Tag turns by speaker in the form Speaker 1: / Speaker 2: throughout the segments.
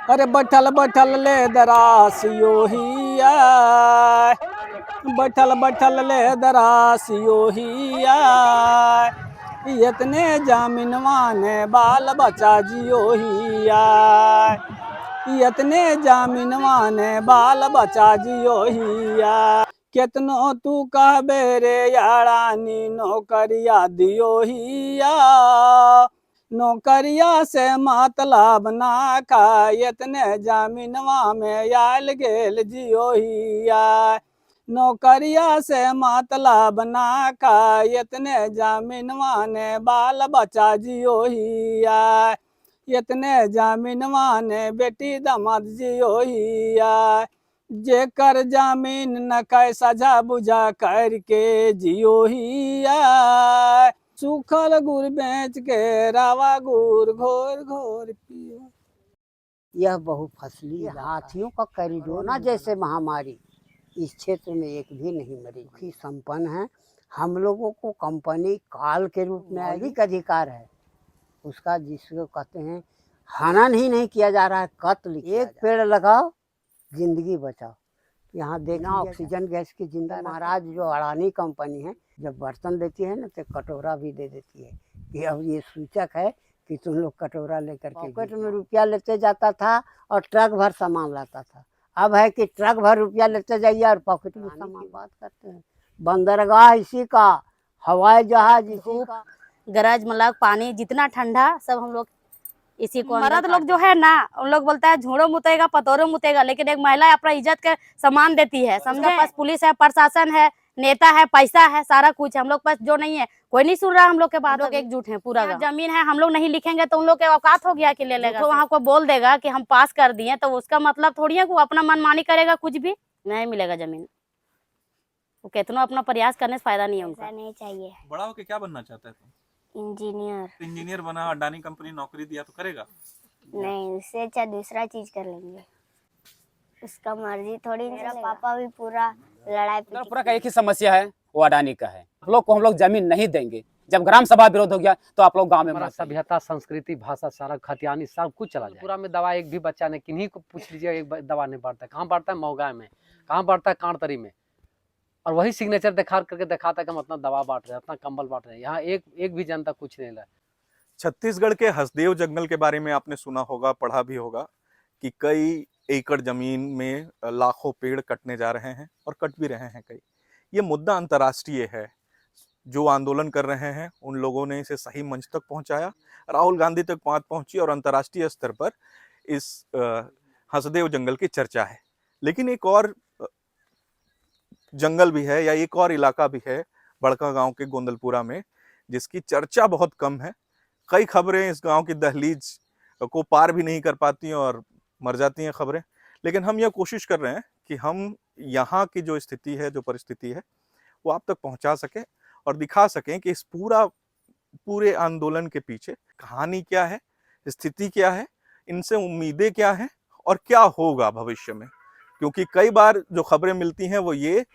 Speaker 1: अरे बैठल बैठल ले दरासियो ही आय, बैठल बैठल ले दरासियो ही आय, इतने जामिनवा ने बाल बच्चा जियो ही आय, इतने जामिनवा ने बाल बच्चा जियो ही आय। केतनो तू कहबे रे यारानी नौकरिया दियो ही आ, नौकरिया से मतलब ना का इतने जामिनवा में आयल गेल जियो ही आय, नौकरिया से मतलब ना का इतने जामिनवा ने बाल बच्चा जियो ही आय, इतने जामिनवा ने बेटी दामाद जियो ही आय, जेकर जामीन न कै सजा बुझा करके जियो ही आय, सूखल गुड़ बेच के रावा गुड़ घोर घोर पियो।
Speaker 2: यह बहुफसली हाथियों का कॉरिडोर जैसे महामारी इस क्षेत्र में एक भी नहीं मरी। ही संपन्न है। हम लोगों को कंपनी काल के रूप में अधिक अधिकार है उसका, जिसको कहते हैं हनन ही नहीं किया जा रहा है, कत्ल। एक पेड़ लगाओ जिंदगी बचाओ। यहाँ देखना ऑक्सीजन गैस की जिंदा। महाराज जो अडानी कंपनी है जब बर्तन देती है ना तो कटोरा भी दे देती है कि अब ये सूचक है कि तुम लोग कटोरा लेकर के। पॉकेट में रुपया लेते जाता था और ट्रक भर सामान लाता था। अब है कि ट्रक भर रुपया लेते जाइए और पॉकेट में सामान। बात करते हैं बंदरगाह इसी का, हवाई जहाज इसी का।
Speaker 3: गरज मतलब पानी जितना ठंडा सब हम लोग इसी को। मर्द लोग जो है ना उन लोग बोलता है झोड़ो मुतेगा पतोरो मुतेगा, लेकिन एक महिला अपना इज्जत के सम्मान देती है। समझे, पास पुलिस है, प्रशासन है, नेता है, पैसा है, सारा कुछ। हम लोग पास जो नहीं है कोई नहीं सुन रहा हम लोग के बात। लोग एकजुट है पूरा। जमीन है हम लोग नहीं लिखेंगे तो उन लोग के औकात हो गया कि ले लेगा। तो वहाँ को बोल देगा कि हम पास कर दिए तो उसका मतलब थोड़ी है कि वो अपना मनमानी करेगा, कुछ भी नहीं मिलेगा जमीन। वो कितना अपना प्रयास करने से फायदा नहीं है उनका।
Speaker 4: नहीं चाहिए।
Speaker 5: बड़ा होके क्या बनना चाहता है तुम?
Speaker 4: इंजीनियर।
Speaker 5: इंजीनियर बना, अडानी कंपनी नौकरी दिया तो करेगा?
Speaker 4: नहीं, उससे अच्छा दूसरा चीज कर लेंगे। उसका मर्जी थोड़ी। मेरा पापा भी पूरा लड़ाई
Speaker 6: पूरा का एक ही समस्या है, वो अडानी का है। आप लोग को हम लोग जमीन नहीं देंगे। जब ग्राम सभा विरोध हो गया तो आप लोग गांव में
Speaker 7: हमारा सभ्यता, संस्कृति, भाषा, सारा खतियानी सब कुछ चला जाए। पूरा में दवा एक भी बच्चा ने किन्हीं को पूछ लीजिए, एक दवा नहीं बढ़ता है। कहाँ बढ़ता है? मौगा में। कहाँ बढ़ता है? कांटतरी में। और वही सिग्नेचर दिखा करके दिखाता है कि हम अपना दवा बांट रहे हैं, अपना कंबल बांट रहे हैं। यहाँ एक भी जनता कुछ नहीं ला।
Speaker 5: छत्तीसगढ़ के हसदेव जंगल के बारे में आपने सुना होगा, पढ़ा भी होगा कि कई एकड़ जमीन में लाखों पेड़ कटने जा रहे हैं और कट भी रहे हैं कई। ये मुद्दा अंतर्राष्ट्रीय है। जो आंदोलन कर रहे हैं उन लोगों ने इसे सही मंच तक पहुंचाया, राहुल गांधी तक बात पहुंची और अंतर्राष्ट्रीय स्तर पर इस हसदेव जंगल की चर्चा है। लेकिन एक और जंगल भी है या एक और इलाका भी है बड़का गांव के गोंदलपुरा में, जिसकी चर्चा बहुत कम है। कई खबरें इस गांव की दहलीज को पार भी नहीं कर पाती और मर जाती हैं खबरें। लेकिन हम यह कोशिश कर रहे हैं कि हम यहाँ की जो स्थिति है, जो परिस्थिति है, वो आप तक पहुंचा सकें और दिखा सकें कि इस पूरे आंदोलन के पीछे कहानी क्या है, स्थिति क्या है, इनसे उम्मीदें क्या हैं और क्या होगा भविष्य में। क्योंकि कई बार जो खबरें मिलती हैं वो ये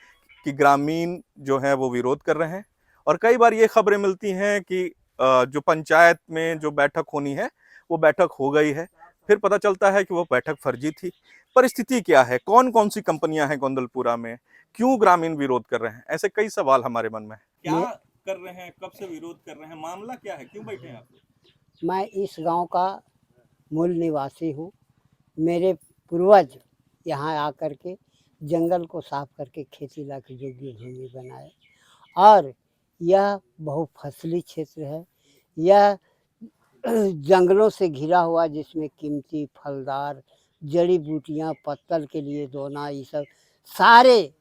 Speaker 5: कि ग्रामीण जो है वो विरोध कर रहे हैं, और कई बार ये खबरें मिलती हैं कि जो पंचायत में जो बैठक होनी है वो बैठक हो गई है, फिर पता चलता है कि वो बैठक फर्जी थी। परिस्थिति क्या है, कौन कौन सी कंपनियां हैं गोंदलपुरा में, क्यों ग्रामीण विरोध कर रहे हैं, ऐसे कई सवाल हमारे मन में है। क्या कर रहे हैं, कब से विरोध कर रहे हैं, मामला क्या है, क्यों बैठे हैं आप लोग?
Speaker 2: मैं इस गांव का मूल निवासी हूँ। मेरे पूर्वज यहाँ आकर के जंगल को साफ करके खेती लायक योग्य भूमि बनाए, और यह बहुफसली क्षेत्र है। यह जंगलों से घिरा हुआ, जिसमें कीमती फलदार जड़ी बूटियाँ, पत्तल के लिए दोना, ये सब सारे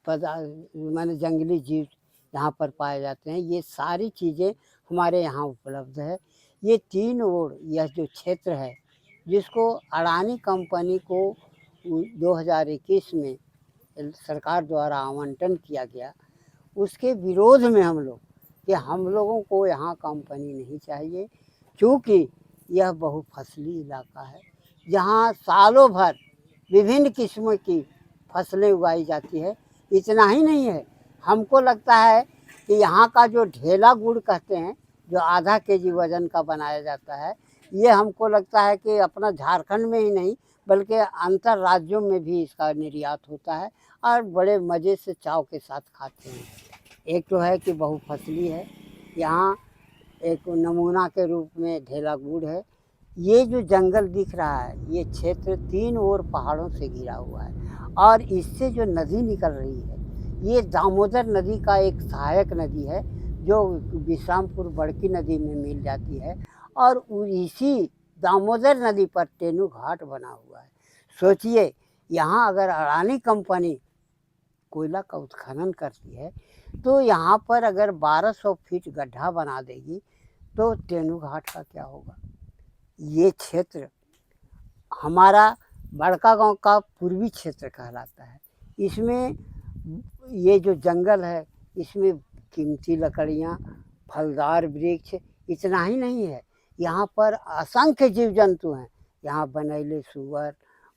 Speaker 2: माने जंगली जीव यहाँ पर पाए जाते हैं। ये सारी चीज़ें हमारे यहाँ उपलब्ध है। ये तीन ओर यह जो क्षेत्र है, जिसको अडानी कंपनी को 2021 में सरकार द्वारा आवंटन किया गया, उसके विरोध में हम लोग कि हम लोगों को यहाँ कंपनी नहीं चाहिए, क्योंकि यह बहुफसली इलाका है जहाँ सालों भर विभिन्न किस्मों की फसलें उगाई जाती है। इतना ही नहीं है, हमको लगता है कि यहाँ का जो ढेला गुड़ कहते हैं, जो आधा केजी वजन का बनाया जाता है, ये हमको लगता है कि अपना झारखंड में ही नहीं बल्कि अंतर राज्यों में भी इसका निर्यात होता है और बड़े मज़े से चाव के साथ खाते हैं। एक तो है कि बहुफसली है, यहाँ एक नमूना के रूप में ढेला गुड़ है। ये जो जंगल दिख रहा है ये क्षेत्र 3 ओर पहाड़ों से घिरा हुआ है और इससे जो नदी निकल रही है ये दामोदर नदी का एक सहायक नदी है जो विश्रामपुर बड़की नदी में मिल जाती है और इसी दामोदर नदी पर तेनू घाट बना हुआ है। सोचिए यहाँ अगर अडानी कंपनी कोयला का उत्खनन करती है तो यहाँ पर अगर 1200 फीट गड्ढा बना देगी तो तेनू घाट का क्या होगा। ये क्षेत्र हमारा बड़कागांव का पूर्वी क्षेत्र कहलाता है। इसमें ये जो जंगल है इसमें कीमती लकड़ियाँ, फलदार वृक्ष इतना ही नहीं है, यहाँ पर असंख्य जीव जंतु हैं। यहाँ बनैले सुअर,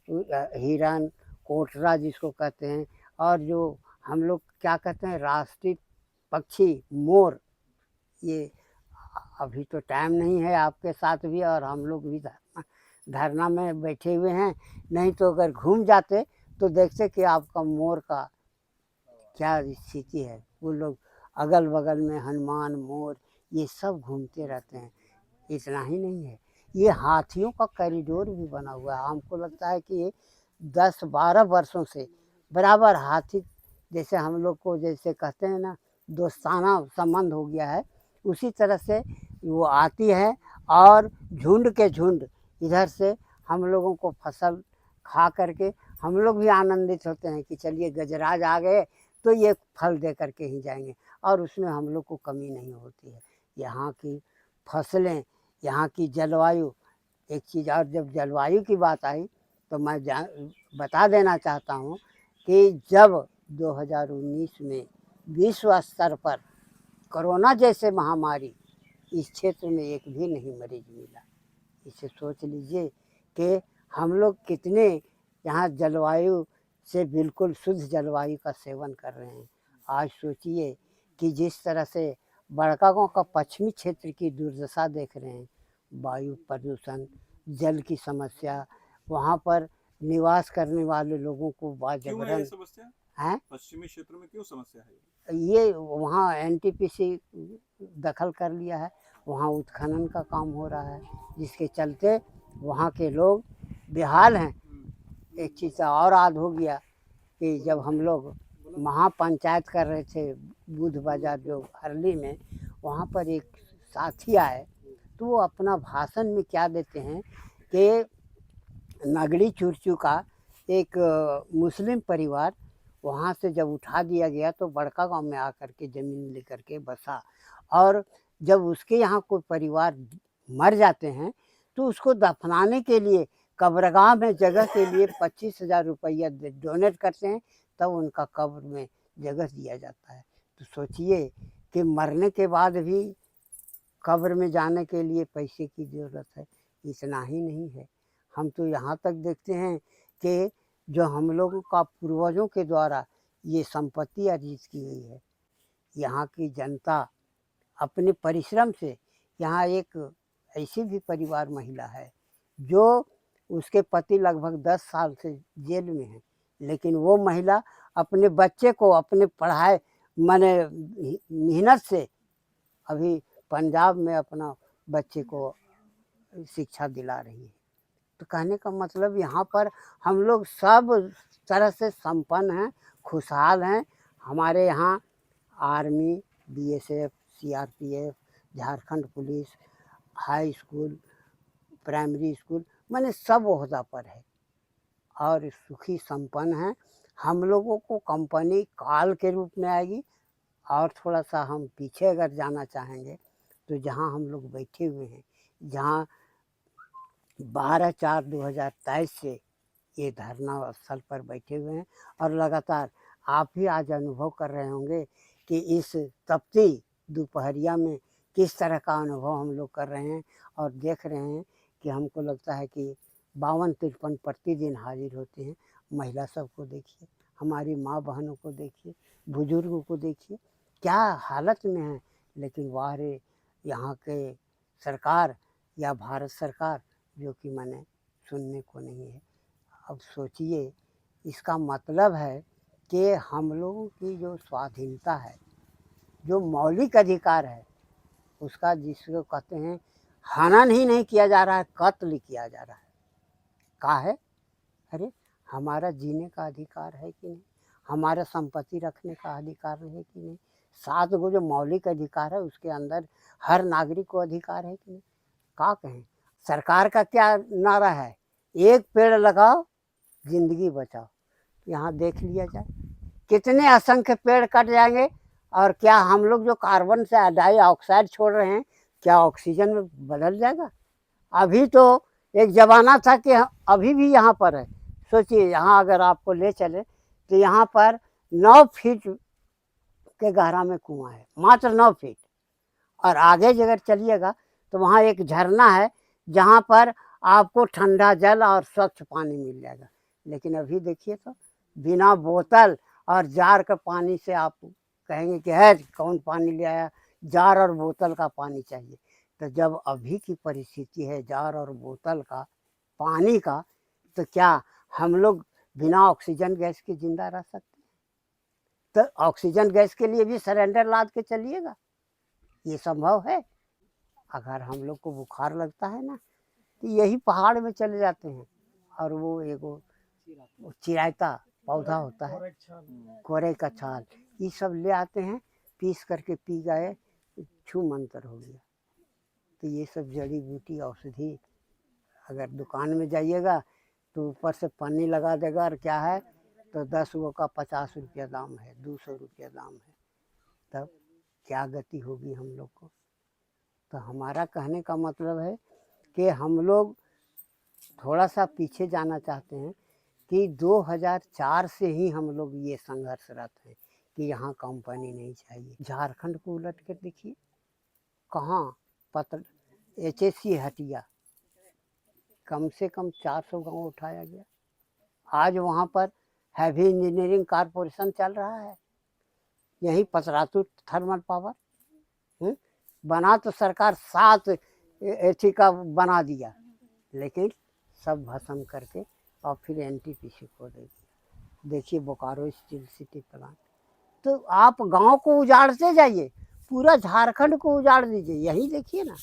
Speaker 2: हिरन, कोटरा जिसको कहते हैं और जो हम लोग क्या कहते हैं राष्ट्रीय पक्षी मोर। ये अभी तो टाइम नहीं है आपके साथ भी और हम लोग भी धरना में बैठे हुए हैं, नहीं तो अगर घूम जाते तो देखते कि आपका मोर का क्या स्थिति है। वो लोग अगल बगल में हनुमान, मोर ये सब घूमते रहते हैं। इतना ही नहीं है, ये हाथियों का कॉरिडोर भी बना हुआ है। हमको लगता है कि 10-12 वर्षों से बराबर हाथी जैसे हम लोग को जैसे कहते हैं ना दोस्ताना संबंध हो गया है, उसी तरह से वो आती है और झुंड के झुंड इधर से हम लोगों को फसल खा करके हम लोग भी आनंदित होते हैं कि चलिए गजराज आ गए तो ये फल दे करके ही जाएंगे और उसमें हम लोग को कमी नहीं होती है। यहाँ की फसलें, यहाँ की जलवायु, एक चीज़ और जब जलवायु की बात आई तो मैं बता देना चाहता हूँ कि जब 2019 में विश्व स्तर पर कोरोना जैसे महामारी इस क्षेत्र में एक भी नहीं मरीज मिला। इसे सोच लीजिए कि हम लोग कितने यहाँ जलवायु से बिल्कुल शुद्ध जलवायु का सेवन कर रहे हैं। आज सोचिए कि जिस तरह से बड़कागांव का पश्चिमी क्षेत्र की दुर्दशा देख रहे हैं, वायु प्रदूषण, जल की समस्या, वहाँ पर निवास करने वाले लोगों को वातावरण है।
Speaker 5: पश्चिमी क्षेत्र में क्यों समस्या है?
Speaker 2: ये वहाँ एनटीपीसी दखल कर लिया है, वहाँ उत्खनन का काम हो रहा है जिसके चलते वहाँ के लोग बेहाल हैं। एक चीज़ और याद हो गया कि जब हम लोग महापंचायत कर रहे थे बुध बाजार जो हरली में, वहाँ पर एक साथी आए तो वो अपना भाषण में क्या देते हैं कि नगड़ी चुरचू का एक मुस्लिम परिवार वहाँ से जब उठा दिया गया तो बड़कागांव में आकर के ज़मीन लेकर के बसा और जब उसके यहाँ कोई परिवार मर जाते हैं तो उसको दफनाने के लिए कब्रगाह में जगह के लिए 25,000 रुपया डोनेट करते हैं, तब उनका कब्र में जगह दिया जाता है। तो सोचिए कि मरने के बाद भी कब्र में जाने के लिए पैसे की ज़रूरत है। इतना ही नहीं है, हम तो यहाँ तक देखते हैं कि जो हम लोगों का पूर्वजों के द्वारा ये संपत्ति अर्जित की गई है, यहाँ की जनता अपने परिश्रम से, यहाँ एक ऐसी भी परिवार महिला है जो उसके पति लगभग 10 साल से जेल में है, लेकिन वो महिला अपने बच्चे को अपने पढ़ाए माने मेहनत से अभी पंजाब में अपना बच्चे को शिक्षा दिला रही है। तो कहने का मतलब यहाँ पर हम लोग सब तरह से संपन्न हैं, खुशहाल हैं। हमारे यहाँ army, BSF, CRPF, Jharkhand police, high school, primary school माने सब ओहदा पर है और सुखी संपन्न हैं। हम लोगों को कंपनी काल के रूप में आएगी। और थोड़ा सा हम पीछे अगर जाना चाहेंगे तो जहाँ हम लोग बैठे हुए हैं, जहाँ 12/4/2023 से ये धरना स्थल पर बैठे हुए हैं और लगातार आप भी आज अनुभव कर रहे होंगे कि इस तपती दोपहरिया में किस तरह का अनुभव हम लोग कर रहे हैं और देख रहे हैं कि हमको लगता है कि 52-53 प्रतिदिन हाजिर होते हैं। महिला सबको देखिए, हमारी माँ बहनों को देखिए, बुजुर्गों को देखिए क्या हालत में है, लेकिन वाह रे यहाँ के सरकार या भारत सरकार, जो कि मैंने सुनने को नहीं है। अब सोचिए, इसका मतलब है कि हम लोगों की जो स्वाधीनता है, जो मौलिक अधिकार है, उसका जिसको कहते हैं हनन ही नहीं किया जा रहा है, कत्ल किया जा रहा है। का है? अरे हमारा जीने का अधिकार है कि नहीं? हमारा संपत्ति रखने का अधिकार है कि नहीं? 7 गो जो मौलिक अधिकार है उसके अंदर हर नागरिक को अधिकार है कि नहीं? का कहें? सरकार का क्या नारा है? एक पेड़ लगाओ, जिंदगी बचाओ। यहाँ देख लिया जाए, कितने असंख्य पेड़ कट जाएंगे, और क्या हम लोग जो कार्बन से डाइऑक्साइड छोड़ रहे हैं, क्या ऑक्सीजन में बदल जाएगा? अभी तो एक ज़माना था कि अभी भी यहाँ पर है। सोचिए, यहाँ अगर आपको ले चले तो यहाँ पर 9 फीट के गहरा में कुआं है, मात्र 9 फीट। और आगे अगर चलिएगा तो वहाँ एक झरना है जहाँ पर आपको ठंडा जल और स्वच्छ पानी मिल जाएगा। लेकिन अभी देखिए तो बिना बोतल और जार के पानी से आप कहेंगे कि है कौन पानी ले आया, जार और बोतल का पानी चाहिए। तो जब अभी की परिस्थिति है जार और बोतल का पानी का, तो क्या हम लोग बिना ऑक्सीजन गैस के जिंदा रह सकते हैं? तो ऑक्सीजन गैस के लिए भी सिलेंडर लाद के चलिएगा, ये संभव है? अगर हम लोग को बुखार लगता है ना, तो यही पहाड़ में चले जाते हैं, और वो एगो चिरायता पौधा होता है, कोरे का छाल, ये सब ले आते हैं, पीस करके पी गए, छू मंतर हो गया। तो ये सब जड़ी बूटी औषधि, अगर दुकान में जाइएगा तो ऊपर से पन्नी लगा देगा, और क्या है तो 10 गो का 50 रुपया दाम है, 200 रुपया दाम है। तब क्या गति होगी हम लोग को? तो हमारा कहने का मतलब है कि हम लोग थोड़ा सा पीछे जाना चाहते हैं कि 2004 से ही हम लोग ये संघर्षरत हैं कि यहाँ कंपनी नहीं चाहिए। झारखंड को उलट कर देखिए, कहाँ पत्र HSC हटिया, कम से कम 400 गांव उठाया गया। आज वहाँ पर हैवी इंजीनियरिंग कारपोरेशन चल रहा है, यही पतरातू थर्मल पावर बना तो सरकार 7 एथी का बना दिया, लेकिन सब भस्म करके और फिर NTPC को दे दिया। देखिए बोकारो स्टील सिटी प्लांट, तो आप गांव को उजाड़ते जाइए, पूरा झारखंड को उजाड़ दीजिए। यही देखिए ना,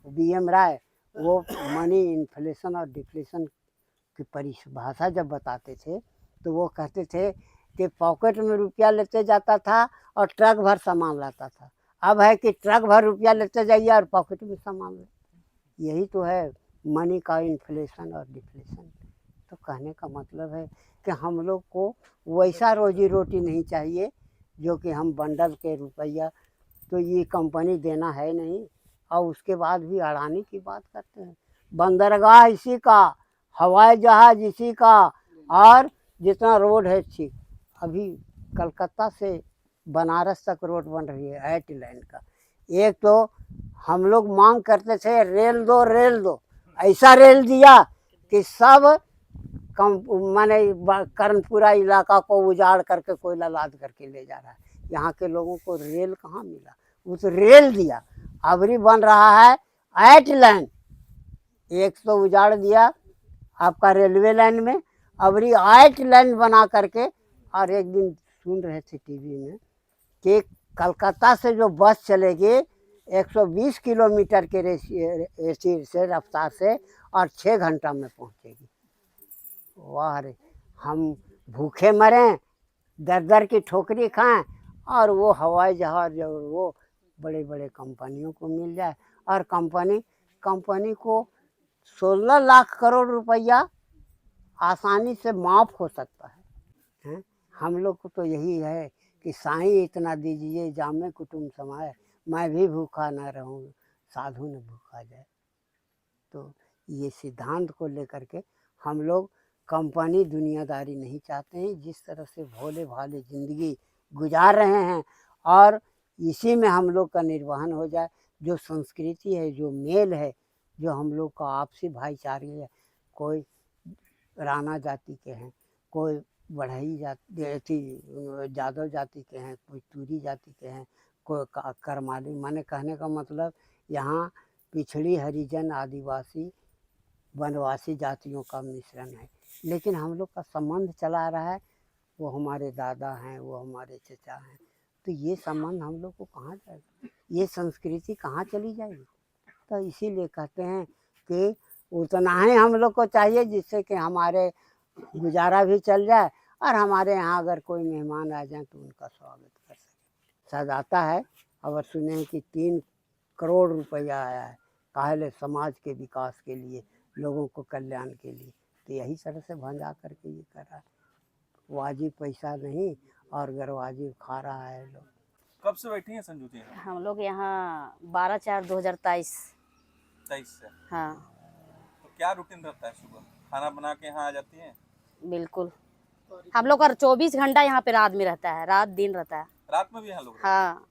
Speaker 2: BM राय वो मनी इन्फ्लेशन और डिफ्लेशन की परिभाषा जब बताते थे तो वो कहते थे कि पॉकेट में रुपया लेते जाता था और ट्रक भर सामान लाता था। अब है कि ट्रक भर रुपया लेते जाइए और पॉकेट में सामान ले। यही तो है मनी का इन्फ्लेशन और डिफ्लेशन। तो कहने का मतलब है कि हम लोग को वैसा रोजी रोटी नहीं चाहिए जो कि हम बंडल के रुपया, तो ये कंपनी देना है नहीं, और उसके बाद भी अड़ाने की बात करते हैं। बंदरगाह इसी का, हवाई जहाज इसी का, और जितना रोड है ठीक, अभी कलकत्ता से बनारस तक रोड बन रही है 8 लाइन का। एक तो हम लोग मांग करते थे रेल दो रेल दो, ऐसा रेल दिया कि सब माने कर्णपुरा इलाका को उजाड़ करके कोयला लाद करके ले जा रहा है। यहाँ के लोगों को रेल कहाँ मिला? उस रेल दिया, अबरी बन रहा है 8 लाइन। एक तो उजाड़ दिया आपका रेलवे लाइन में, अबरी 8 लाइन बना करके। और एक दिन सुन रहे थे टीवी में कि कलकत्ता से जो बस चलेगी 120 किलोमीटर के से रफ्तार से, और 6 घंटा में पहुंचेगी। वाह रे, हम भूखे मरें, दर दर की ठोकरी खाएं, और वो हवाई जहाज और वो बड़े बड़े कंपनियों को मिल जाए, और कंपनी को 16 लाख करोड़ रुपया आसानी से माफ हो सकता है। हम लोग को तो यही है कि साईं इतना दीजिए जामे कुटुंब समाए, मैं भी भूखा न रहूं साधु न भूखा जाए। तो ये सिद्धांत को लेकर के हम लोग कंपनी दुनियादारी नहीं चाहते हैं। जिस तरह से भोले भाले ज़िंदगी गुजार रहे हैं, और इसी में हम लोग का निर्वहन हो जाए। जो संस्कृति है, जो मेल है, जो हम लोग का आपसी भाईचारे है, कोई राणा जाति के हैं, कोई बढ़ई जाति यादव जाति के हैं, कोई तुरी जाति के हैं, कोई करमाली। माने कहने का मतलब यहाँ पिछड़ी हरिजन आदिवासी वनवासी जातियों का मिश्रण है, लेकिन हम लोग का संबंध चला रहा है। वो हमारे दादा हैं, वो हमारे चचा हैं, तो ये संबंध हम लोग को कहाँ जाएगा, ये संस्कृति कहाँ चली जाएगी। तो इसीलिए कहते हैं कि उतना ही हम लोग को चाहिए जिससे कि हमारे गुजारा भी चल जाए, और हमारे यहाँ अगर कोई मेहमान आ जाए तो उनका स्वागत कर सके। शायद आता है, अगर सुने कि 3 करोड़ रुपया आया है काहले समाज के विकास के लिए, लोगों को कल्याण के लिए, तो यही तरह से भंजा करके ये कर रहा है। वाजिब पैसा नहीं और गैरवाजिब खा रहा है लोग।
Speaker 5: कब से बैठी हैं संजू जी यहाँ?
Speaker 3: हम लोग यहाँ 12/4/2023।
Speaker 5: 23 से।
Speaker 3: हाँ
Speaker 5: तो क्या रूटीन रहता है? सुबह खाना बना के यहाँ आ जाती हैं?
Speaker 3: बिल्कुल, हम लोग का 24 घंटा यहाँ पे रात में रहता है, रात दिन रहता है।
Speaker 5: रात में भी यहाँ लोग रहते हैं?
Speaker 3: हाँ,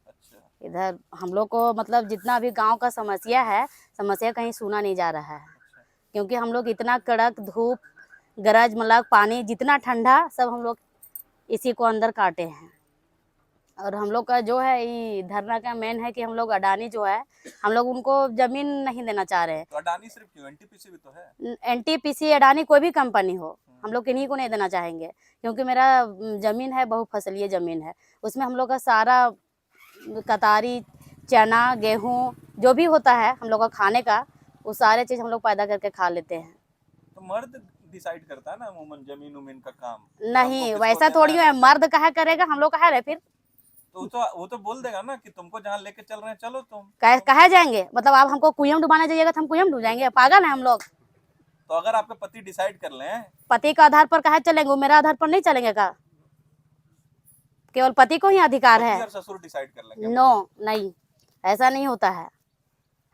Speaker 5: अच्छा।
Speaker 3: इधर हम लोग को मतलब जितना भी गांव का समस्या है, समस्या कहीं सुना नहीं जा रहा है, क्योंकि हम लोग इतना कड़क धूप, गरज, मतलब पानी, जितना ठंडा, सब हम लोग इसी को अंदर काटे हैं। और हम लोग का जो है ये धरना का मेन है कि हम लोग अडानी जो है, हम लोग उनको जमीन नहीं देना चाह रहे हैं।
Speaker 5: तो अडानी सिर्फ क्यों, एनटीपीसी भी तो है।
Speaker 3: एनटीपीसी, अडानी, कोई भी कंपनी हो, हम लोग किन्हीं को नहीं देना चाहेंगे, क्योंकि मेरा जमीन है, बहुफसलीय जमीन है, उसमें हम लोग का सारा कतारी, चना, गेहूँ, जो भी होता है हम लोग का खाने का, वो सारे चीज़ हम लोग पैदा करके खा लेते हैं।
Speaker 5: तो मर्द डिसाइड करता है ना अमूमन जमीन उमीन का काम।
Speaker 3: नहीं,
Speaker 5: आपको
Speaker 3: वैसा
Speaker 5: किसको
Speaker 3: थोड़ी
Speaker 5: देना
Speaker 3: है, मर्द कहा करेगा, हम लोग कहा रहे फिर
Speaker 5: तो वो तो बोल देगा ना कि तुमको जहाँ लेके चल रहे हैं चलो तुम।
Speaker 3: कहा जाएंगे, मतलब आप हमको कुएं डुबाने जाइएगा तो हम कुएं डूब जाएंगे? पागल है हम लोग।
Speaker 5: तो अगर आपके पति डिसाइड कर लें,
Speaker 3: पति का आधार पर कहा चलेंगे, वो मेरा आधार पर नहीं चलेंगे का? केवल पति को ही अधिकार है?
Speaker 5: पति और ससुर डिसाइड कर लेंगे?
Speaker 3: नो, नहीं, ऐसा नहीं होता है।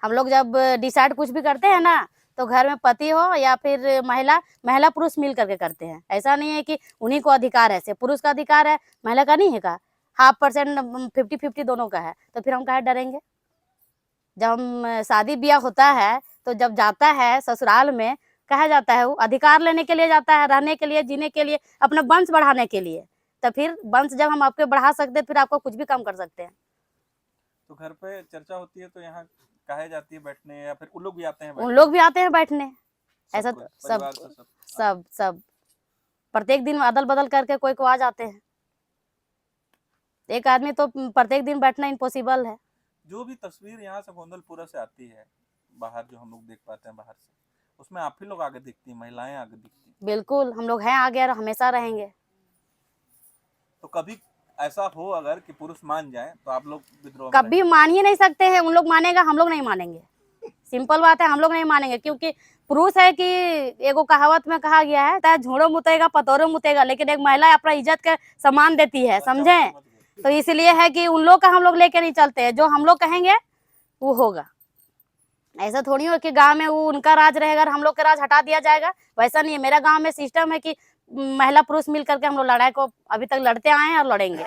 Speaker 3: हम लोग जब डिसाइड कुछ भी करते हैं ना, तो घर में पति हो या फिर महिला पुरुष मिल करके करते हैं। ऐसा नहीं है कि उन्हीं को अधिकार है, सिर्फ पुरुष का अधिकार है, महिला का नहीं है का? 50% 50-50 दोनों का है, तो फिर हम काहे डरेंगे? जब हम शादी ब्याह होता है तो जब जाता है ससुराल में, कहा जाता है वो अधिकार लेने के लिए जाता है, रहने के लिए, जीने के लिए, अपना वंश बढ़ाने के लिए। तो फिर वंश जब हम आपके बढ़ा सकते हैं, फिर आपको कुछ भी कम कर सकते हैं।
Speaker 5: तो घर पे चर्चा होती है तो यहाँ कहे जाती है बैठने, या फिर उन लोग भी आते हैं
Speaker 3: उन लोग भी आते हैं बैठने, ऐसा
Speaker 5: कोई,
Speaker 3: सब
Speaker 5: परिवार से सब?
Speaker 3: सब प्रत्येक दिन अदल बदल करके कोई को आ जाते हैं। एक आदमी तो प्रत्येक दिन बैठना इम्पॉसिबल है।
Speaker 5: जो भी तस्वीर यहाँ से गोंदलपुरा से आती है बाहर, जो हम लोग देख पाते हैं बाहर से, उसमें आप ही लोग आगे दिखती हैं, महिलाएं आगे दिखती हैं।
Speaker 3: बिल्कुल, हम लोग हैं आगे और हमेशा रहेंगे।
Speaker 5: तो कभी ऐसा हो अगर कि पुरुष मान जाए तो आप लोग विद्रोह में
Speaker 3: कभी मान ही नहीं सकते हैं। उन लोग मानेगा, हम लोग नहीं मानेंगे। सिंपल बात है, हम लोग नहीं मानेंगे, क्योंकि पुरुष है कि एगो कहावत में कहा गया है, झूठो मुतेगा पतोरो मुतेगा, लेकिन एक महिला अपना इज्जत के सम्मान देती है, समझे?
Speaker 5: रहेंगे?
Speaker 3: तो इसलिए है कि उन लोग का हम लोग लेके नहीं चलते हैं, जो हम लोग कहेंगे वो होगा। ऐसा थोड़ी हो कि गांव में वो उनका राज रहेगा और हम लोग का राज हटा दिया जाएगा, वैसा नहीं है। मेरा गांव में सिस्टम है कि महिला पुरुष मिल करके हम लोग लड़ाई को अभी तक लड़ते आए हैं और लड़ेंगे।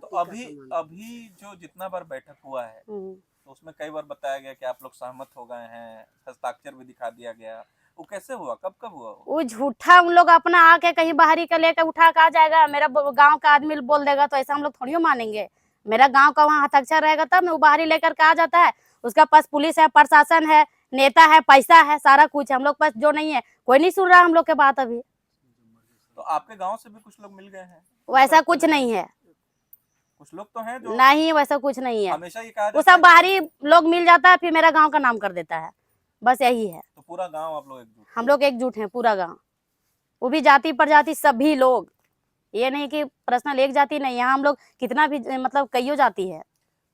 Speaker 5: तो अभी जो जितना बार बैठक हुआ है तो उसमें कई बार बताया गया कि आप लोग सहमत हो गए हैं, हस्ताक्षर भी दिखा दिया गया, वो कैसे हुआ, कब कब हुआ?
Speaker 3: वो झूठा उन लोग अपना आके कहीं बाहरी का लेकर उठा के आ जाएगा, मेरा गांव का आदमी बोल देगा, तो ऐसा हम लोग थोड़ी मानेंगे। मेरा गांव का वहाँ हस्ताक्षर रहेगा तब वो बाहरी लेकर के आ जाता है। उसका पास पुलिस है, प्रशासन है, नेता है, पैसा है, सारा कुछ। हम लोग पास जो नहीं है, कोई नहीं सुन रहा हम लोग के बात अभी।
Speaker 5: तो आपके गांव से भी कुछ लोग मिल गए हैं?
Speaker 3: वैसा कुछ नहीं है,
Speaker 5: कुछ लोग तो हैं जो
Speaker 3: नहीं, वैसा कुछ नहीं है।
Speaker 5: हमेशा ये कहा
Speaker 3: वो
Speaker 5: जाता
Speaker 3: सब बाहरी लोग मिल जाता है, फिर मेरा गांव का नाम कर देता है, बस यही है।
Speaker 5: तो पूरा गांव आप लोग एकजुट?
Speaker 3: हम लोग एकजुट हैं, पूरा गांव, वो भी जाति प्रजाति सभी लोग। ये नहीं कि पर्सनल एक जाति नहीं, यहाँ हम लोग कितना भी मतलब कईयों जाति है।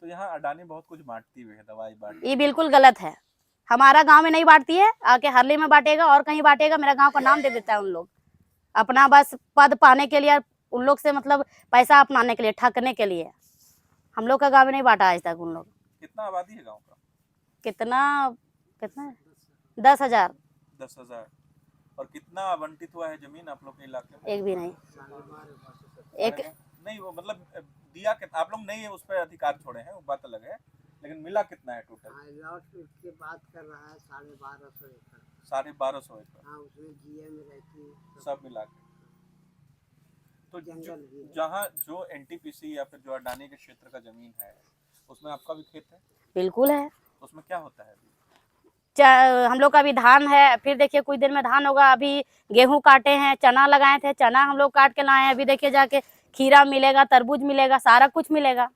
Speaker 5: तो यहाँ अडानी बहुत कुछ बांटती हुई है, दवाई बांटती
Speaker 3: ये बिल्कुल गलत है। हमारा गांव में नहीं बांटती है, आके हरली में बांटेगा और कहीं बांटेगा, मेरा गांव का नाम दे देता है उन लोग, अपना बस पद पाने के लिए, उन लोग से मतलब पैसा अपनाने के लिए, ठगने के लिए। हम लोग का गांव में नहीं बांटा आज तक उन लोग।
Speaker 5: कितना आबादी है गांव का?
Speaker 3: कितना 10,000।
Speaker 5: 10,000। और कितना आवंटित हुआ है जमीन आप लोग के इलाके में?
Speaker 3: एक भी नहीं। एक
Speaker 5: नहीं, वो मतलब दिया कितना आप लोग, नहीं है उस पर अधिकार छोड़े हैं, वो बात अलग है, लेकिन मिला कितना है टोटल?
Speaker 2: की बात कर रहा है 1250 एकड़।
Speaker 5: 1250 एकड़?
Speaker 2: हाँ, उसमें जीए में रहती
Speaker 5: सब मिला के। तो
Speaker 2: जंगल भी है।
Speaker 5: जहाँ जो एनटीपीसी या फिर जो अडानी के क्षेत्र का जमीन है, उसमें आपका भी खेत है?
Speaker 3: बिल्कुल है।
Speaker 5: उसमें क्या होता है?
Speaker 3: हम लोग का अभी धान है, फिर देखिए कुछ देर में धान होगा। अभी गेहूं काटे हैं, चना लगाए थे, चना हम लोग काट के लाए हैं। अभी देखिए जाके खीरा मिलेगा, तरबूज मिलेगा, सारा कुछ मिलेगा,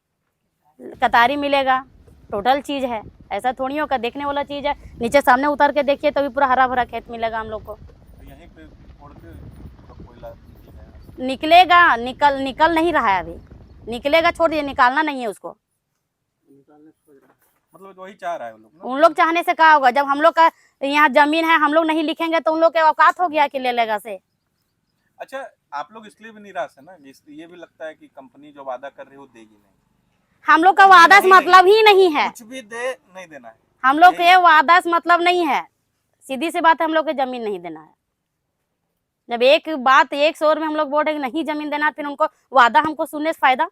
Speaker 3: कतारी मिलेगा, टोटल चीज है। ऐसा थोड़ी होगा, देखने वाला चीज है। नीचे सामने उतर के देखिए तो भी पूरा हरा भरा खेत मिलेगा हम लोग को।
Speaker 5: तो यहीं पे छोड़ के तो कोयला निकल गया।
Speaker 3: निकलेगा, निकल नहीं रहा है अभी। निकलेगा, छोड़ दिए, निकालना नहीं है उसको।
Speaker 5: मतलब वही चाह रहा है वो लोग ना?
Speaker 3: उन लोग चाहने से क्या होगा? जब हम लोग का यहाँ जमीन है, हम लोग नहीं लिखेंगे तो उन लोग के औकात हो गया कि ले लेगा से।
Speaker 5: अच्छा, आप लोग इसलिए भी निराश है ना, ये भी लगता है कि कंपनी जो वादा कर रही है वो देगी नहीं।
Speaker 3: हम लोग का वादा से मतलब ही नहीं है।
Speaker 5: कुछ भी दे नहीं देना है।
Speaker 3: हम लोग के वादा से मतलब नहीं है। सीधी सी बात है, हम लोग को जमीन नहीं देना है। जब एक बात एक शोर में हम लोग बोल रहे नहीं जमीन देना, फिर उनको वादा हमको सुनने से फायदा?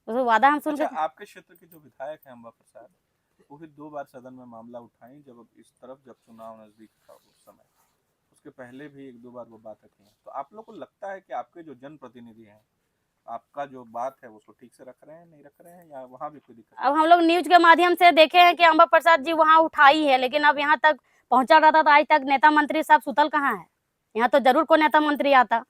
Speaker 3: तो वादा हम सुन
Speaker 5: अच्छा,
Speaker 3: के।
Speaker 5: आपके क्षेत्र के जो विधायक हैं अम्बा प्रसाद, वो भी 2 बार सदन में मामला उठाई जब इस तरफ जब चुनाव नजदीक था उस समय। उसके पहले भी 1-2 बार वो बात रखी है। तो आप लोग को लगता है कि आपके जो जनप्रतिनिधि हैं, आपका जो बात है उसको ठीक से रख रहे हैं, नहीं रख रहे हैं, या वहाँ भी कोई दिक्कत?
Speaker 3: अब हम लोग न्यूज के माध्यम से देखे हैं कि अम्बा प्रसाद जी वहाँ उठाई है, लेकिन अब यहाँ तक पहुंचा रहता तो आज तक नेता मंत्री सब सुतल कहाँ है? यहाँ तो जरूर कोई नेता मंत्री आता।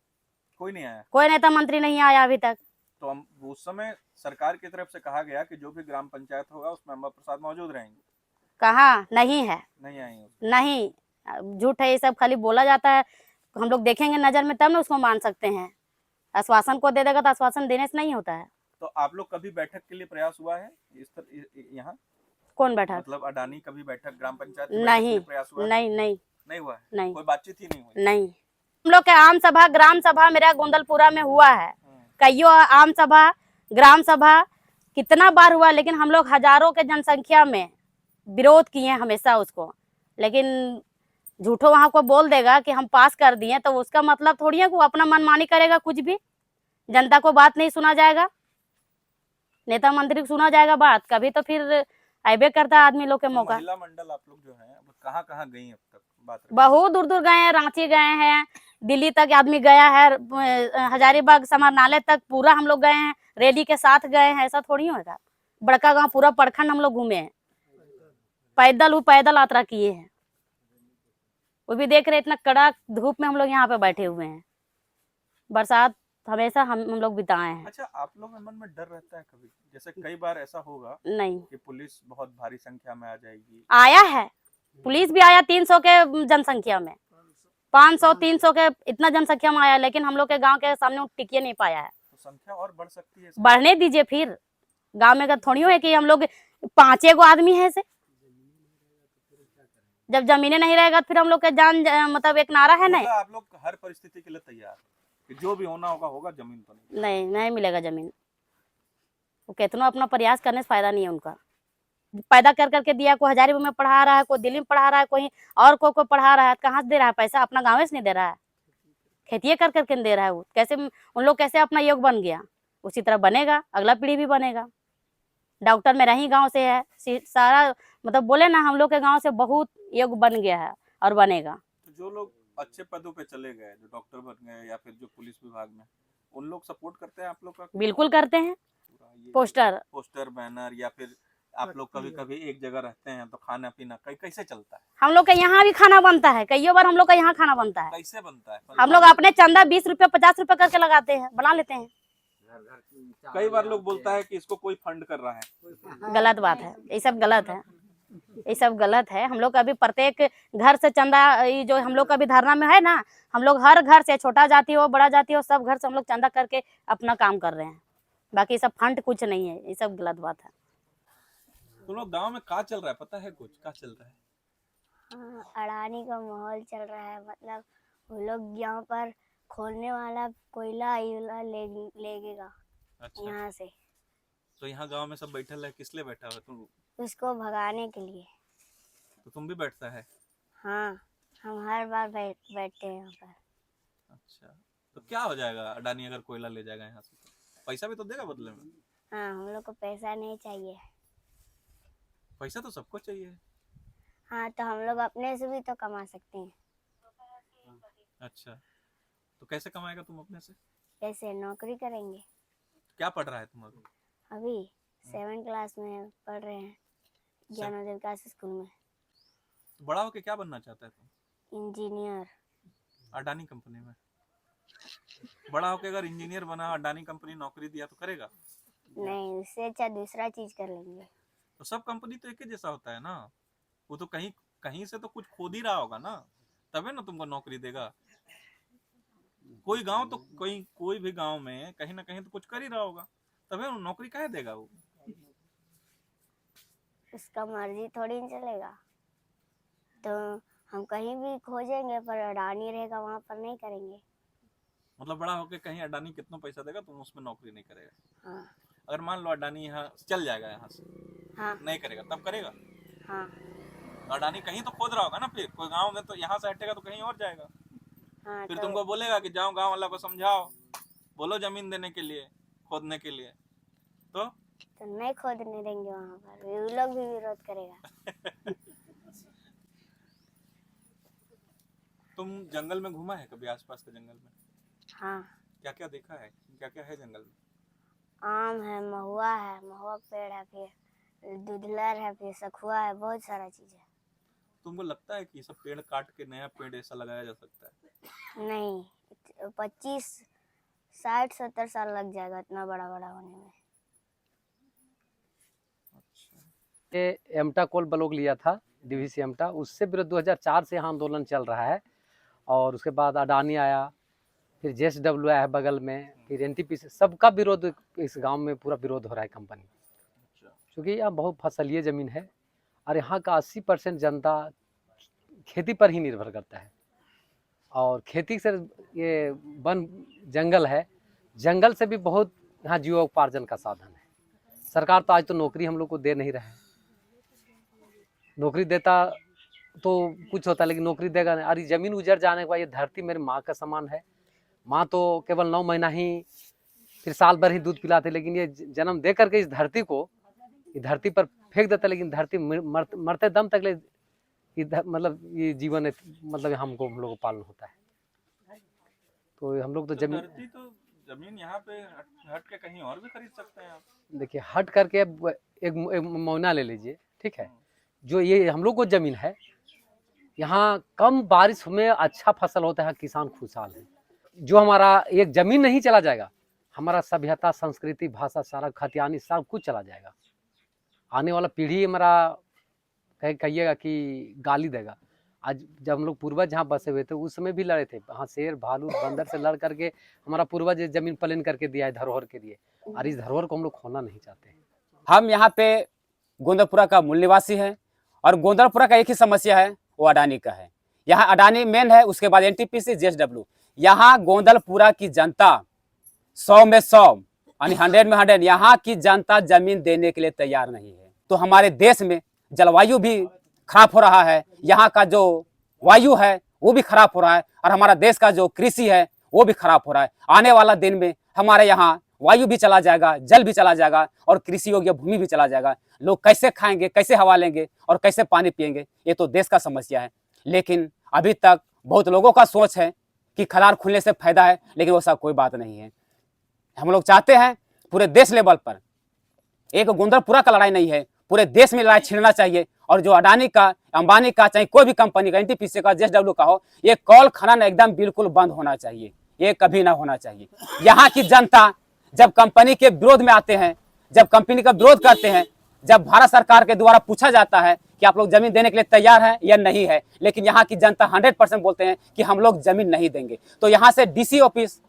Speaker 5: कोई नहीं आया।
Speaker 3: कोई नेता मंत्री नहीं आया अभी तक।
Speaker 5: तो हम उस समय सरकार की तरफ से कहा गया कि जो भी ग्राम पंचायत होगा उसमें अम्बा प्रसाद मौजूद रहेंगे।
Speaker 3: कहाँ? नहीं है,
Speaker 5: नहीं आई।
Speaker 3: नहीं, झूठ है ये सब, खाली बोला जाता है। हम लोग देखेंगे नजर में तब ना उसको मान सकते हैं। आश्वासन को दे देगा तो आश्वासन देने से नहीं होता है।
Speaker 5: तो आप लोग कभी बैठक के लिए प्रयास हुआ है इस यहाँ?
Speaker 3: कौन बैठा?
Speaker 5: मतलब अडानी कभी बैठक ग्राम पंचायत की बैठक के
Speaker 3: नहीं,
Speaker 5: लिए प्रयास हुआ है?
Speaker 3: नहीं, नहीं,
Speaker 5: नहीं हुआ है?
Speaker 3: नहीं,
Speaker 5: कोई बातचीत ही नहीं हुई?
Speaker 3: नहीं। हम लोग के आम सभा, ग्राम सभा मेरा गोंदलपुरा में हुआ है। कईयों आम सभा, ग्राम सभा कितना बार हुआ, लेकिन हम लोग हजारों के जनसंख्या में विरोध किए हमेशा उसको। लेकिन झूठो वहां को बोल देगा कि हम पास कर दिए, तो उसका मतलब थोड़ी है कि वो अपना मनमानी करेगा। कुछ भी जनता को बात नहीं सुना जाएगा, नेता मंत्री को सुना जाएगा बात कभी, तो फिर आइबे करता है आदमी लोग के मौका।
Speaker 5: महिला मंडल आप लोग जो है कहाँ कहाँ गई अब तक? बात
Speaker 3: बहुत दूर दूर गए हैं, रांची गए हैं, दिल्ली तक आदमी गया है, हजारीबाग समाहरणालय तक पूरा हम लोग गए हैं, रैली के साथ गए हैं। ऐसा थोड़ी होगा। बड़का गांव पूरा प्रखंड हम लोग घूमे हैं, पैदल यात्रा किए हैं। वो भी देख रहे इतना कड़ा धूप में हम लोग यहाँ पे बैठे हुए हैं, बरसात हमेशा हम लोग बिताए हैं।
Speaker 5: अच्छा, आप लोग के मन में डर रहता है कभी? जैसे कई बार ऐसा होगा
Speaker 3: नहीं,
Speaker 5: कि पुलिस बहुत भारी संख्या में आ जाएगी।
Speaker 3: आया है, पुलिस भी आया 300 के जनसंख्या में, 500 300 के इतना जनसंख्या में आया, लेकिन हम लोग के गांव के सामने टिकिए नहीं पाया है।
Speaker 5: तो संख्या और बढ़ सकती है?
Speaker 3: बढ़ने दीजिए फिर। गांव में का थोड़ी है कि हम लोग 5 आदमी है से। जब जमीने नहीं रहेगा तो फिर हम लोग के जान मतलब एक नारा है नहीं।
Speaker 5: आप लोग हर परिस्थिति के लिए तैयार कि जो भी होना होगा होगा, जमीन तो नहीं?
Speaker 3: नहीं मिलेगा जमीन। वो कितना अपना प्रयास करने से फायदा नहीं है उनका। पैदा कर करके दिया, कोई हजारीबाग में पढ़ा रहा है, कोई दिल्ली में पढ़ा रहा है, कोई और को पढ़ा रहा है। कहाँ से दे रहा है पैसा? अपना गाँव से नहीं दे रहा है, खेती कर करके दे रहा है। वो कैसे उन लोग कैसे अपना योग बन गया, उसी तरह बनेगा, अगला पीढ़ी भी बनेगा। डॉक्टर मेरा ही गांव से है, सारा मतलब बोले ना हम लोग के गांव से बहुत योग बन गया है और बनेगा।
Speaker 5: तो जो लोग अच्छे पदों पे चले गए, जो डॉक्टर बन गए या फिर जो पुलिस विभाग में, उन लोग सपोर्ट करते हैं आप लोग का?
Speaker 3: बिल्कुल करते हैं। पोस्टर
Speaker 5: बैनर, या फिर आप लोग कभी कभी एक जगह रहते हैं तो खाना पीना कैसे चलता है?
Speaker 3: हम लोग का यहाँ भी खाना बनता है, कई बार हम लोग का यहाँ खाना बनता है।
Speaker 5: कैसे बनता है?
Speaker 3: हम लोग अपने चंदा 20 रुपये 50 रुपये करके लगाते हैं, बना लेते हैं।
Speaker 5: कई बार लोग बोलता है कि इसको कोई फंड कर रहा है।
Speaker 3: गलत बात है, ये सब गलत है, ये सब गलत है। हम लोग अभी प्रत्येक घर से चंदा, जो हम लोग का भी धारणा में है ना, हम लोग हर घर से, छोटा जाति हो बड़ा जाति हो, सब घर से हम लोग चंदा करके अपना काम कर रहे हैं। बाकी सब फंड कुछ नहीं है, ये सब गलत बात है।
Speaker 5: तुम लोग गाँव में क्या चल रहा है पता है? कुछ क्या चल रहा है?
Speaker 4: अडानी का माहौल चल रहा है। मतलब वो लोग यहाँ पर खोलने वाला कोयला लेगेगा।
Speaker 5: अच्छा,
Speaker 4: यहाँ से।
Speaker 5: तो यहाँ गांव में सब बैठल है, किस लिए बैठा हुआ तुम?
Speaker 4: उसको भगाने के लिए।
Speaker 5: तो तुम भी बैठता है?
Speaker 4: हाँ, हम हर बार बैठते हैं यहाँ पर।
Speaker 5: अच्छा, तो क्या हो जाएगा अडानी अगर कोयला ले जाएगा यहाँ से? पैसा भी तो देगा बदले में।
Speaker 4: हाँ, हम लोग को पैसा नहीं चाहिए।
Speaker 5: पैसा तो सबको चाहिए।
Speaker 4: हाँ, तो हम लोग अपने से भी तो कमा सकते हैं।
Speaker 5: अच्छा, तो कैसे कमाएगा तुम अपने से?
Speaker 4: कैसे? नौकरी करेंगे।
Speaker 5: क्या पढ़ रहा है तुम अभी?
Speaker 4: अभी 7 क्लास में पढ़ रहे हैं ज्ञानोदय विकास स्कूल में।
Speaker 5: बड़ा होके क्या बनना चाहता है तुम?
Speaker 4: इंजीनियर।
Speaker 5: अडानी कंपनी में। बड़ा होके अगर इंजीनियर बना, अडानी कंपनी नौकरी दिया तो करेगा?
Speaker 4: नहीं, उससे अच्छा दूसरा चीज कर लेंगे।
Speaker 5: तो सब कंपनी तो एक ही जैसा होता है ना, वो तो कहीं कहीं से तो कुछ खोद ही रहा होगा ना, तबे ना तुमको नौकरी देगा। कोई गांव तो कोई भी गांव में कहीं ना कहीं तो कुछ कर ही रहा होगा, तबे वो नौकरी काहे देगा वो?
Speaker 4: उसका मर्जी थोड़ी नहीं चलेगा। तो हम कहीं भी खोजेंगे पर अडानी रहेगा वहां पर नहीं करेंगे।
Speaker 5: मतलब बड़ा होके कहीं अडानी कितना पैसा देगा तुम उसमें नौकरी नहीं करेगा?
Speaker 4: हाँ।
Speaker 5: अगर मान लो अडानी यहाँ चल जाएगा, यहाँ से
Speaker 4: हाँ।
Speaker 5: नहीं करेगा तब करेगा?
Speaker 4: हाँ।
Speaker 5: तो अडानी कहीं तो खोद रहा होगा ना, फिर कोई गांव में तो यहाँ से हटेगा तो कहीं और जाएगा।
Speaker 4: हाँ,
Speaker 5: फिर
Speaker 4: तो
Speaker 5: तुमको बोलेगा कि जाओ गांव वाला को समझाओ, बोलो जमीन देने के लिए, खोदने के लिए, तो
Speaker 4: नहीं खोदने देंगे वहां पर, वो लोग भी विरोध करेगा।
Speaker 5: तुम जंगल में घूमा है कभी, आसपास के जंगल में?
Speaker 4: हाँ।
Speaker 5: क्या क्या देखा है, क्या क्या है जंगल में?
Speaker 4: आम है, महुआ है, महुआ का पेड़ है, फिर दुधलर है, फिर सखुआ है, बहुत सारा चीज है।
Speaker 5: तुमको लगता है कि ये सब पेड़ काट के नया पेड़ ऐसा लगाया जा सकता है?
Speaker 4: नहीं, 25, 60, 70 साल लग जाएगा इतना बड़ा बड़ा होने में।
Speaker 7: ये एमटा कोल ब्लॉक लिया था, डीवीसी एमटा, उससे विरोध 2004 से यहाँ आंदोलन चल रहा है। और उसके बाद अडानी आया, फिर JSW आया है बगल में, फिर NTPC, सबका विरोध इस गांव में पूरा विरोध हो रहा है कंपनी, क्योंकि यहाँ बहुत फसलीय ज़मीन है और यहाँ का 80% जनता खेती पर ही निर्भर करता है। और खेती से ये वन जंगल है, जंगल से भी बहुत यहाँ जीवोपार्जन का साधन है। सरकार तो आज तो नौकरी हम लोग को दे नहीं रहा है, नौकरी देता तो कुछ होता, लेकिन नौकरी देगा नहीं। अरे ज़मीन उजड़ जाने के बाद, ये धरती मेरी माँ का समान है। माँ तो केवल 9 महीना ही, फिर साल भर ही दूध पिलाते, लेकिन ये जन्म दे करके इस धरती को, इस धरती पर फेंक देता, लेकिन धरती मरते दम तक ले मतलब ये जीवन है, मतलब हम लोग को पालन होता है। तो हम लोग तो
Speaker 5: जमीन यहाँ पे हट के कहीं और भी खरीद सकते हैं आप।
Speaker 7: देखिए, हट करके एक मौना ले लीजिए, ठीक है, जो ये हम लोग को जमीन है, यहाँ कम बारिश में अच्छा फसल होता है, किसान खुशहाल है। जो हमारा एक जमीन नहीं चला जाएगा, हमारा सभ्यता, संस्कृति, भाषा, सारा खतियानी सब कुछ चला जाएगा। आने वाला पीढ़ी हमारा कहिएगा कि गाली देगा। आज जब हम लोग पूर्वज जहाँ बसे हुए थे, उस समय भी लड़े थे, वहाँ शेर, भालू, बंदर से लड़ करके हमारा पूर्वज जमीन प्लेन करके दिया है धरोहर के लिए, और इस धरोहर को हम लोग खोना नहीं चाहते।
Speaker 6: हम यहाँ पे गोंदलपुरा का मूल निवासी है, और गोंदलपुरा का एक ही समस्या है, वो अडानी का है। यहाँ अडानी मेन है, उसके बाद NTPC, JSW। यहाँ गोंदलपुरा की जनता 100 में 100 यानी 100 में 100, यहाँ की जनता जमीन देने के लिए तैयार नहीं है। तो हमारे देश में जलवायु भी खराब हो रहा है, यहाँ का जो वायु है वो भी खराब हो रहा है, और हमारा देश का जो कृषि है वो भी खराब हो रहा है। आने वाला दिन में हमारे यहाँ वायु भी चला जाएगा, जल भी चला जाएगा, और कृषि योग्य भूमि भी चला जाएगा। लोग कैसे खाएंगे, कैसे हवा लेंगे और कैसे पानी पिएंगे, ये तो देश का समस्या है। लेकिन अभी तक बहुत लोगों का सोच है कि खदान खुलने से फायदा है, लेकिन वैसा कोई बात नहीं है। हम लोग चाहते हैं पूरे देश लेवल पर, एक गोंदलपुरा का लड़ाई नहीं है, पूरे देश में लड़ाई छिड़ना चाहिए। और जो अडानी का, अंबानी का, चाहे कोई भी कंपनी का, NTPC का, JSW का हो, ये कॉल खनन एकदम बिल्कुल बंद होना चाहिए, ये कभी ना होना चाहिए। यहाँ की जनता जब कंपनी के विरोध में आते हैं, जब कंपनी का विरोध करते हैं, जब भारत सरकार के द्वारा पूछा जाता है कि आप लोग जमीन देने के लिए तैयार हैं या नहीं है, लेकिन यहाँ की जनता 100% बोलते हैं कि हम लोग जमीन नहीं देंगे। तो यहाँ से DC ऑफिस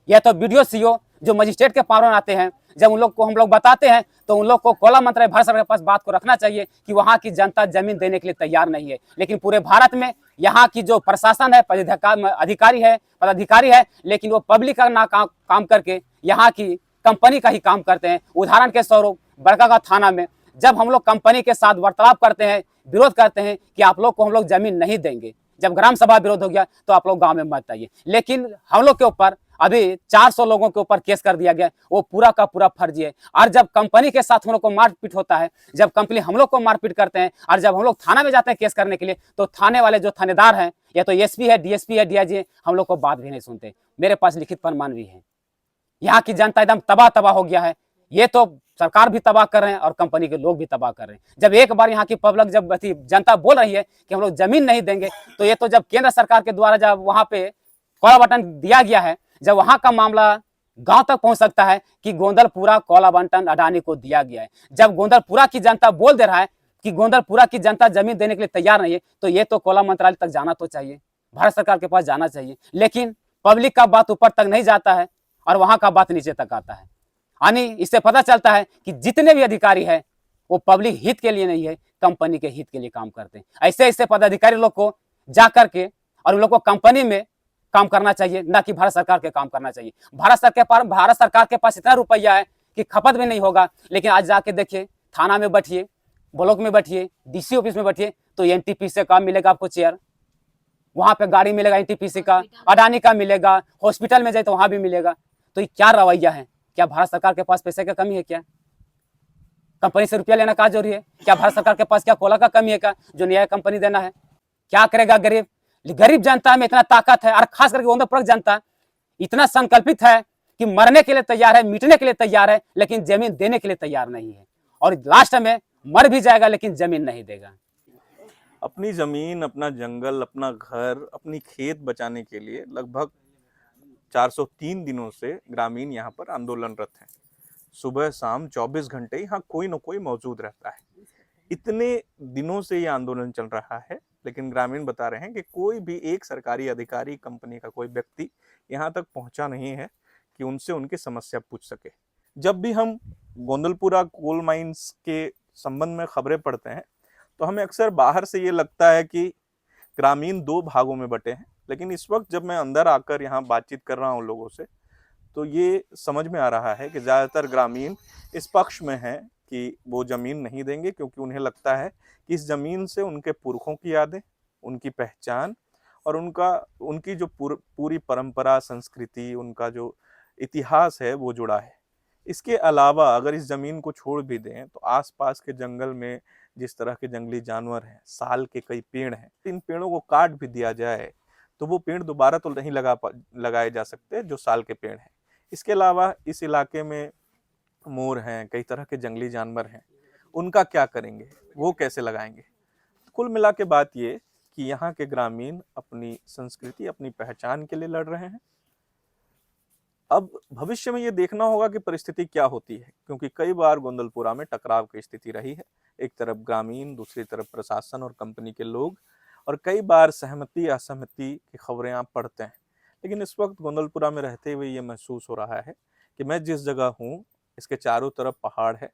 Speaker 6: या तो BDO CO जो मजिस्ट्रेट के पावर आते हैं, जब उन लोग को हम लोग बताते हैं, तो उन लोग को कोला मंत्रालय भारत सरकार के पास बात को रखना चाहिए कि वहाँ की जनता जमीन देने के लिए तैयार नहीं है। लेकिन पूरे भारत में यहाँ की जो प्रशासन है, पदाधिकारी है, लेकिन वो पब्लिक का ना काम करके यहाँ की कंपनी का ही काम करते हैं। उदाहरण के स्वरूप बड़कागांव थाना में जब हम लोग कंपनी के साथ वार्तालाप करते हैं, विरोध करते हैं कि आप लोग को हम लोग जमीन नहीं देंगे, जब ग्राम सभा विरोध हो गया तो आप लोग गांव में मत आइए। लेकिन हम लोग के ऊपर अभी 400 लोगों के ऊपर केस कर दिया गया, वो पूरा का पूरा फर्जी है। और जब कंपनी के साथ हम लोग को मारपीट होता है, जब कंपनी हम लोग को मारपीट करते हैं, और जब हम लोग थाना में जाते हैं केस करने के लिए, तो थाने वाले जो थानेदार हैं, या तो SP है, DSP है, DIG है, हम लोग को बात भी नहीं सुनते। मेरे पास लिखित प्रमाण भी है। यहाँ की जनता एकदम तबाह हो गया है। ये तो सरकार भी तबाह कर रहे हैं और कंपनी के लोग भी तबाह कर रहे हैं। जब एक बार यहाँ की पब्लिक, जब जनता बोल रही है कि हम लोग जमीन नहीं देंगे, तो ये तो जब केंद्र सरकार के द्वारा जब वहां पे कोयला बंटन दिया गया है, जब वहां का मामला गांव तक पहुंच सकता है कि गोंदलपुरा कोयला बंटन अडानी को दिया गया है। जब गोंदलपुरा की जनता बोल दे रहा है कि गोंदलपुरा की जनता जमीन देने के लिए तैयार नहीं है, तो ये तो कोयला मंत्रालय तक जाना तो चाहिए, भारत सरकार के पास जाना चाहिए। लेकिन पब्लिक का बात ऊपर तक नहीं जाता है और वहां का बात नीचे तक आता है। यानी इससे पता चलता है कि जितने भी अधिकारी हैं वो पब्लिक हित के लिए नहीं है, कंपनी के हित के लिए काम करते हैं। ऐसे ऐसे पदाधिकारी लोग को जा करके और उन लोग को कंपनी में काम करना चाहिए, ना कि भारत सरकार के काम करना चाहिए। भारत सरकार के पास इतना रुपया है कि खपत भी नहीं होगा। लेकिन आज जाके देखिए, थाना में बैठिए, ब्लॉक में बैठिए, डीसी ऑफिस में बैठिए, तो एनटीपीसी से काम मिलेगा आपको चेयर, वहां पे गाड़ी मिलेगा एनटीपीसी का, अडानी का मिलेगा, हॉस्पिटल में जाए तो वहां भी मिलेगा। तो ये क्या रवैया है? क्या भारत सरकार के पास पैसे का कमी है? क्या कंपनी से रुपया लेना का जरूरी है? क्या भारत सरकार के पास क्या कोयला का कमी है क्या जो नया कंपनी देना है? क्या करेगा गरीब? गरीब जनता में इतना ताकत है, और खास करके गोंदलपुरा जनता इतना संकल्पित है कि मरने के लिए तैयार है, मिटने के लिए तैयार है, लेकिन जमीन देने के लिए तैयार नहीं है। और लास्ट में मर भी जाएगा लेकिन जमीन नहीं देगा।
Speaker 5: अपनी जमीन, अपना जंगल, अपना घर, अपनी खेत बचाने के लिए लगभग 403 दिनों से ग्रामीण यहाँ पर आंदोलनरत हैं। सुबह शाम 24 घंटे यहाँ कोई न कोई मौजूद रहता है। इतने दिनों से ये आंदोलन चल रहा है, लेकिन ग्रामीण बता रहे हैं कि कोई भी एक सरकारी अधिकारी, कंपनी का कोई व्यक्ति यहाँ तक पहुंचा नहीं है कि उनसे उनकी समस्या पूछ सके। जब भी हम गोंदलपुरा कोल माइंस के संबंध में खबरें पढ़ते हैं तो हमें अक्सर बाहर से ये लगता है कि ग्रामीण दो भागों में बटे हैं, लेकिन इस वक्त जब मैं अंदर आकर यहाँ बातचीत कर रहा हूँ लोगों से, तो ये समझ में आ रहा है कि ज़्यादातर ग्रामीण इस पक्ष में हैं कि वो ज़मीन नहीं देंगे, क्योंकि उन्हें लगता है कि इस ज़मीन से उनके पुरखों की यादें, उनकी पहचान और उनकी जो पूरी परंपरा, संस्कृति, उनका जो इतिहास है वो जुड़ा है। इसके अलावा अगर इस ज़मीन को छोड़ भी दें तो आसपास के जंगल में जिस तरह के जंगली जानवर हैं, साल के कई पेड़ हैं, इन पेड़ों को काट भी दिया जाए तो वो पेड़ दोबारा तो नहीं लगाए जा सकते जो साल के पेड़ हैं। इसके अलावा इस इलाके में मोर हैं, कई तरह के जंगली जानवर हैं, उनका क्या करेंगे, वो कैसे लगाएंगे? कुल मिला के बात ये कि यहाँ के ग्रामीण अपनी संस्कृति, अपनी पहचान के लिए लड़ रहे हैं। अब भविष्य में ये देखना होगा कि परिस्थिति क्या होती है, क्योंकि कई बार गोंदलपुरा में टकराव की स्थिति रही है। एक तरफ ग्रामीण, दूसरी तरफ प्रशासन और कंपनी के लोग, और कई बार सहमति असहमति की खबरें आप पढ़ते हैं। लेकिन इस वक्त गोंदलपुरा में रहते हुए ये महसूस हो रहा है कि मैं जिस जगह हूँ इसके चारों तरफ पहाड़ है,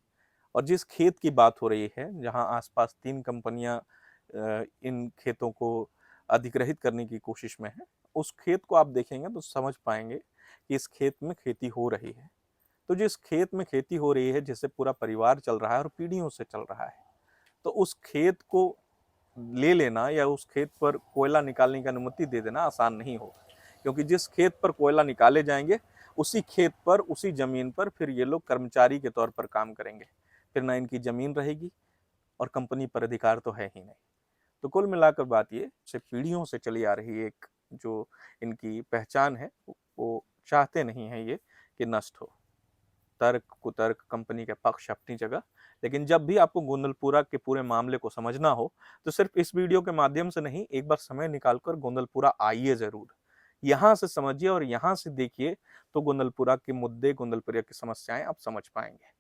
Speaker 5: और जिस खेत की बात हो रही है जहाँ आसपास 3 कंपनियां इन खेतों को अधिग्रहित करने की कोशिश में है, उस खेत को आप देखेंगे तो समझ पाएंगे कि इस खेत में खेती हो रही है। तो जिस खेत में खेती हो रही है, जिससे पूरा परिवार चल रहा है और पीढ़ियों से चल रहा है, तो उस खेत को ले लेना या उस खेत पर कोयला निकालने की अनुमति दे देना आसान नहीं होगा, क्योंकि जिस खेत पर कोयला निकाले जाएंगे उसी खेत पर, उसी जमीन पर फिर ये लोग कर्मचारी के तौर पर काम करेंगे। फिर ना इनकी जमीन रहेगी और कंपनी पर अधिकार तो है ही नहीं। तो कुल मिलाकर बात ये पीढ़ियों से चली आ रही एक जो इनकी पहचान है वो चाहते नहीं है ये कि नष्ट हो। तर्क कुतर्क कंपनी के पक्ष अपनी जगह, लेकिन जब भी आपको गोंदलपुरा के पूरे मामले को समझना हो तो सिर्फ इस वीडियो के माध्यम से नहीं, एक बार समय निकालकर गोंदलपुरा आइए जरूर, यहाँ से समझिए और यहाँ से देखिए तो गोंदलपुरा के मुद्दे, गोंदलपुरा की समस्याएं आप समझ पाएंगे।